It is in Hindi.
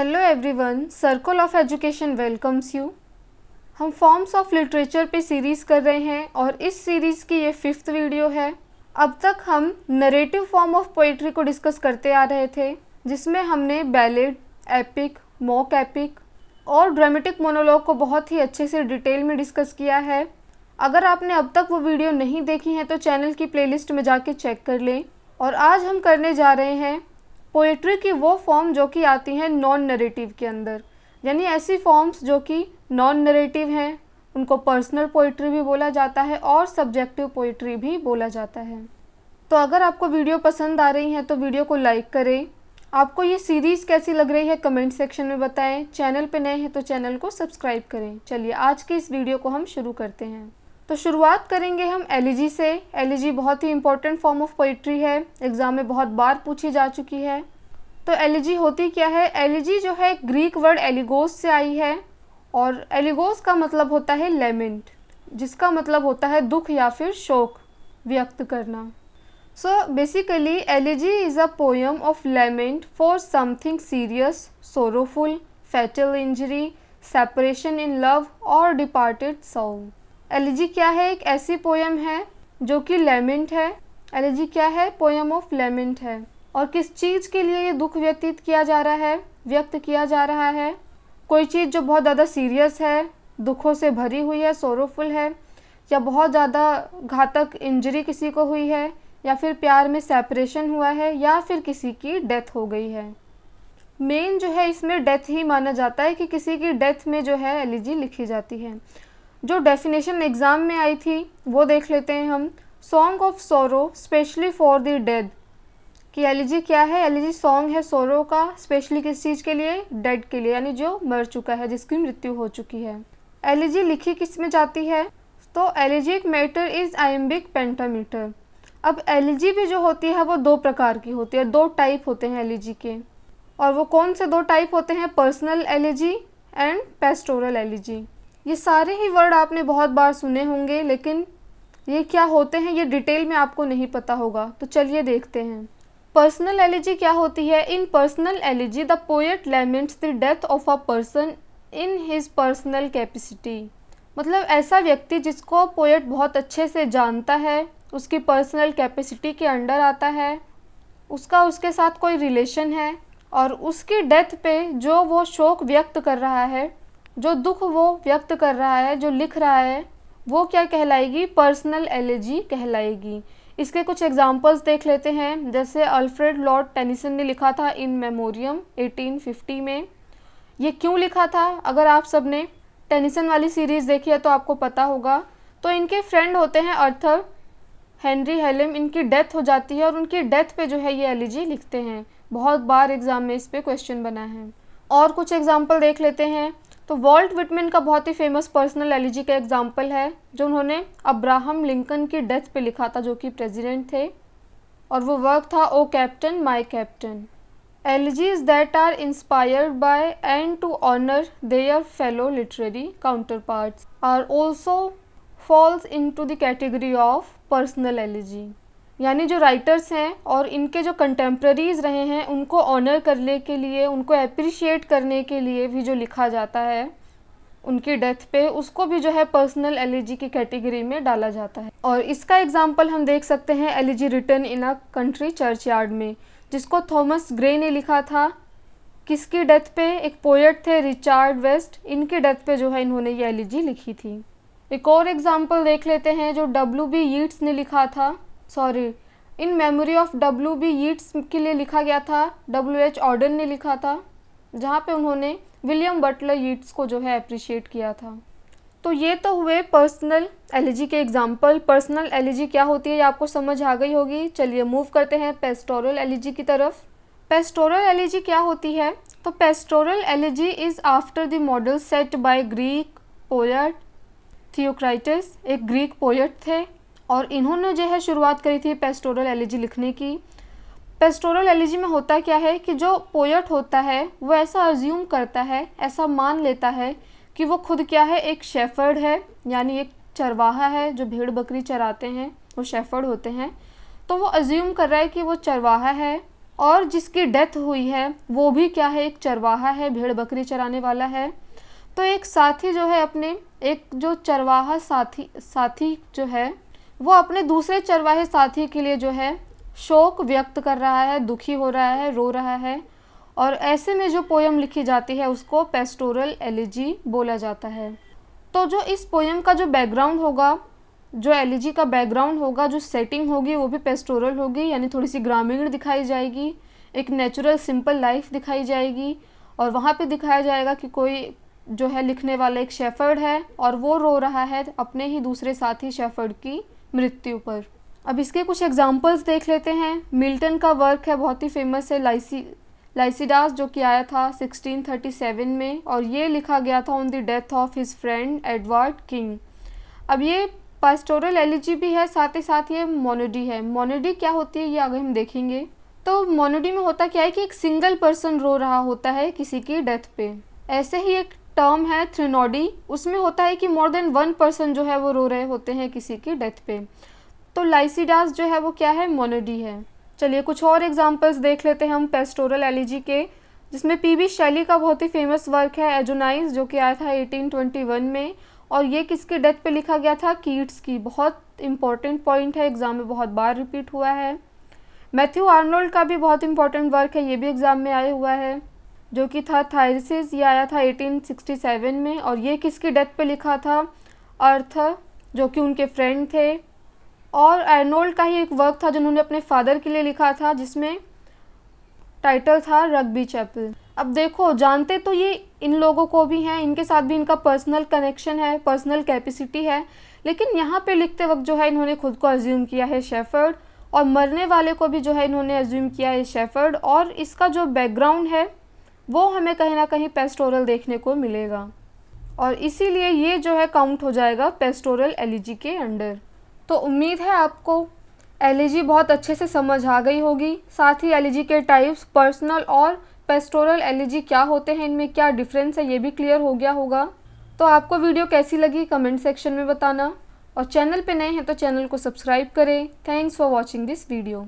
Hello everyone, circle of education welcomes you. हम फॉर्म्स ऑफ लिटरेचर पे सीरीज़ कर रहे हैं और इस सीरीज़ की ये 5th वीडियो है। अब तक हम नरेटिव फॉर्म ऑफ पोइट्री को डिस्कस करते आ रहे थे, जिसमें हमने बैलेड, एपिक, मॉक एपिक और ड्रामेटिक मोनोलॉग को बहुत ही अच्छे से डिटेल में डिस्कस किया है। अगर आपने अब तक वो वीडियो नहीं देखी है तो चैनल की प्लेलिस्ट में जाके चेक कर लें। और आज हम करने जा रहे हैं पोइट्री की वो फॉर्म जो कि आती हैं नॉन नरेटिव के अंदर, यानी ऐसी फॉर्म्स जो कि नॉन नरेटिव हैं, उनको पर्सनल पोइट्री भी बोला जाता है और सब्जेक्टिव पोइट्री भी बोला जाता है। तो अगर आपको वीडियो पसंद आ रही है तो वीडियो को लाइक करें। आपको ये सीरीज़ कैसी लग रही है कमेंट सेक्शन में बताएं। चैनल पे नए हैं तो चैनल को सब्सक्राइब करें। चलिए आज की इस वीडियो को हम शुरू करते हैं। तो शुरुआत करेंगे हम एलिजी से। एलिजी बहुत ही इंपॉर्टेंट फॉर्म ऑफ पोइट्री है, एग्ज़ाम में बहुत बार पूछी जा चुकी है। तो एलिजी होती क्या है? एलिजी जो है ग्रीक वर्ड एलिगोस से आई है और एलिगोस का मतलब होता है लेमेंट, जिसका मतलब होता है दुख या फिर शोक व्यक्त करना। So basically elegy is a poem of lament for something serious, sorrowful, fatal injury, separation in love और डिपार्टेड सोल। एलिजी क्या है? एक ऐसी पोएम है जो कि लेमेंट है। एलिजी क्या है? पोएम ऑफ लेमेंट है। और किस चीज़ के लिए ये दुख व्यतीत किया जा रहा है, व्यक्त किया जा रहा है? कोई चीज़ जो बहुत ज़्यादा सीरियस है, दुखों से भरी हुई है, सोरोफुल है, या बहुत ज़्यादा घातक इंजरी किसी को हुई है, या फिर प्यार में सेपरेशन हुआ है, या फिर किसी की डेथ हो गई है। मेन जो है इसमें डेथ ही माना जाता है कि किसी की डेथ में जो है एलिजी लिखी जाती है। जो डेफिनेशन एग्ज़ाम में आई थी वो देख लेते हैं हम। सॉन्ग ऑफ सोरो स्पेशली फॉर द डेड, कि एलिजी क्या है? एलिजी सॉन्ग है सोरो का, स्पेशली किस चीज़ के लिए? डेड के लिए, यानी जो मर चुका है, जिसकी मृत्यु हो चुकी है। एलिजी लिखी किस में जाती है? तो एलिजिक मैटर इज़ आइम्बिक पेंटामीटर। अब एलिजी भी जो होती है वो दो प्रकार की होती है, दो टाइप होते हैं एलिजी के। और वो कौन से दो टाइप होते हैं? Personal elegy and pastoral elegy. ये सारे ही वर्ड आपने बहुत बार सुने होंगे, लेकिन ये क्या होते हैं ये डिटेल में आपको नहीं पता होगा। तो चलिए देखते हैं। पर्सनल एलिजी क्या होती है? In personal elegy the poet laments the death of a person in his personal capacity. मतलब ऐसा व्यक्ति जिसको पोएट बहुत अच्छे से जानता है, उसकी पर्सनल कैपेसिटी के अंडर आता है, उसका उसके साथ कोई रिलेशन है, और उसकी डेथ पे जो वो शोक व्यक्त कर रहा है, जो दुख वो व्यक्त कर रहा है, जो लिख रहा है, वो क्या कहलाएगी? पर्सनल एलिजी कहलाएगी। इसके कुछ एग्जांपल्स देख लेते हैं। जैसे अल्फ्रेड लॉर्ड टेनिसन ने लिखा था इन मेमोरियम 1850 में। ये क्यों लिखा था? अगर आप सब ने टेनिसन वाली सीरीज़ देखी है तो आपको पता होगा। तो इनके फ्रेंड होते हैं अर्थर हेनरी हेलेम, इनकी डेथ हो जाती है और उनकी डेथ पे जो है ये एलिजी लिखते हैं। बहुत बार एग्ज़ाम में इस पे क्वेश्चन बना है। और कुछ एग्जाम्पल देख लेते हैं। तो वॉल्ट विटमैन का बहुत ही फेमस पर्सनल एलिजी का एग्जाम्पल है, जो उन्होंने अब्राहम लिंकन की डेथ पे लिखा था, जो कि प्रेसिडेंट थे, और वो वर्क था O captain my captain. Elegies that are inspired by and to honour their fellow literary counterparts are also falls into the category of personal elegy. यानी जो राइटर्स हैं और इनके जो कंटेम्प्रेरीज रहे हैं, उनको ऑनर करने के लिए, उनको अप्रिशिएट करने के लिए भी जो लिखा जाता है उनकी डेथ पे, उसको भी जो है पर्सनल एलिजी की कैटेगरी में डाला जाता है। और इसका एग्जांपल हम देख सकते हैं elegy written in a country churchyard में, जिसको थॉमस ग्रे ने लिखा था। किसकी डेथ पे? एक पोएट थे रिचार्ड वेस्ट, इनकी डेथ पे जो है इन्होंने ये एलिजी लिखी थी। एक और एग्जाम्पल देख लेते हैं जो W.B. यीट्स ने लिखा था, in memory of W.B. Yeats के लिए लिखा गया था। W.H. ऑर्डन ने लिखा था, जहाँ पे उन्होंने विलियम बटलर यीट्स को जो है अप्रिशिएट किया था। तो ये तो हुए पर्सनल एलिजी के एग्जाम्पल। पर्सनल एलिजी क्या होती है ये आपको समझ आ गई होगी। चलिए मूव करते हैं पेस्टोरल एलिजी की तरफ। पेस्टोरल एलिजी क्या होती है? तो pastoral elegy is after the model set by Greek poet Theocritus. एक ग्रीक पोएट थे और इन्होंने जो है शुरुआत करी थी पेस्टोरल एलिजी लिखने की। पेस्टोरल एलिजी में होता क्या है कि जो पोएट होता है वो ऐसा अज्यूम करता है, ऐसा मान लेता है कि वो खुद क्या है? एक शेफर्ड है, यानी एक चरवाहा है जो भेड़ बकरी चराते हैं, वो शेफर्ड होते हैं। तो वो अज्यूम कर रहा है कि वो चरवाहा है और जिसकी डेथ हुई है वो भी क्या है, एक चरवाहा है, भेड़ बकरी चराने वाला है। तो एक साथी जो है अपने, एक जो चरवाहा साथी जो है वो अपने दूसरे चरवाहे साथी के लिए जो है शोक व्यक्त कर रहा है, दुखी हो रहा है, रो रहा है। और ऐसे में जो पोयम लिखी जाती है उसको पेस्टोरल एलिजी बोला जाता है। तो जो इस पोयम का जो बैकग्राउंड होगा, जो एलिजी का बैकग्राउंड होगा, जो सेटिंग होगी वो भी पेस्टोरल होगी, यानी थोड़ी सी ग्रामीण दिखाई जाएगी, एक नेचुरल सिंपल लाइफ दिखाई जाएगी। और वहाँ पे दिखाया जाएगा कि कोई जो है लिखने वाला एक शेफर्ड है और वो रो रहा है अपने ही दूसरे साथी शेफर्ड की मृत्यु पर। अब इसके कुछ एग्जांपल्स देख लेते हैं। मिल्टन का वर्क है, बहुत ही फेमस है, लाइसिडास, जो कि आया था 1637 में, और ये लिखा गया था on the death of his friend Edward king. अब ये पेस्टोरल एलिजी भी है, साथ ही साथ ये मोनोडी है। मोनोडी क्या होती है ये आगे हम देखेंगे। तो मोनोडी में होता क्या है कि एक सिंगल पर्सन रो रहा होता है किसी की डेथ पे। ऐसे ही एक टर्म है थ्रिनोडी, उसमें होता है कि मोर देन वन पर्सन जो है वो रो रहे होते हैं किसी की डेथ पे। तो लाइसिडास जो है वो क्या है, मोनोडी है। चलिए कुछ और एग्जांपल्स देख लेते हैं हम पेस्टोरल एलिजी के, जिसमें पीबी शैली का बहुत ही फेमस वर्क है एजोनाइज, जो कि आया था 1821 में। और ये किसके डेथ पे लिखा गया था, कीट्स की। बहुत इंपॉर्टेंट पॉइंट है, एग्जाम में बहुत बार रिपीट हुआ है। मैथ्यू आर्नोल्ड का भी बहुत इंपॉर्टेंट वर्क है, ये भी एग्जाम में आया हुआ है, जो कि था थायरसिस, ये आया था 1867 में। और ये किसकी डेथ पे लिखा था, अर्थर, जो कि उनके फ्रेंड थे। और आर्नोल्ड का ही एक वर्क था जिन्होंने अपने फादर के लिए लिखा था, जिसमें टाइटल था रग्बी चैपल। अब देखो, जानते तो ये इन लोगों को भी हैं, इनके साथ भी इनका पर्सनल कनेक्शन है, पर्सनल कैपेसिटी है, लेकिन यहाँ पे लिखते वक्त जो है इन्होंने खुद को अज्यूम किया है शेफर्ड, और मरने वाले को भी जो है इन्होंने अज्यूम किया है शेफर्ड। और इसका जो बैकग्राउंड है वो हमें कहीं ना कहीं पेस्टोरल देखने को मिलेगा, और इसीलिए ये जो है काउंट हो जाएगा पेस्टोरल एलिजी के अंडर। तो उम्मीद है आपको एलिजी बहुत अच्छे से समझ आ गई होगी। साथ ही एलिजी के टाइप्स, पर्सनल और पेस्टोरल एलिजी क्या होते हैं, इनमें क्या डिफरेंस है, ये भी क्लियर हो गया होगा। तो आपको वीडियो कैसी लगी कमेंट सेक्शन में बताना, और चैनल पे नए हैं तो चैनल को सब्सक्राइब करें। Thanks for watching this video.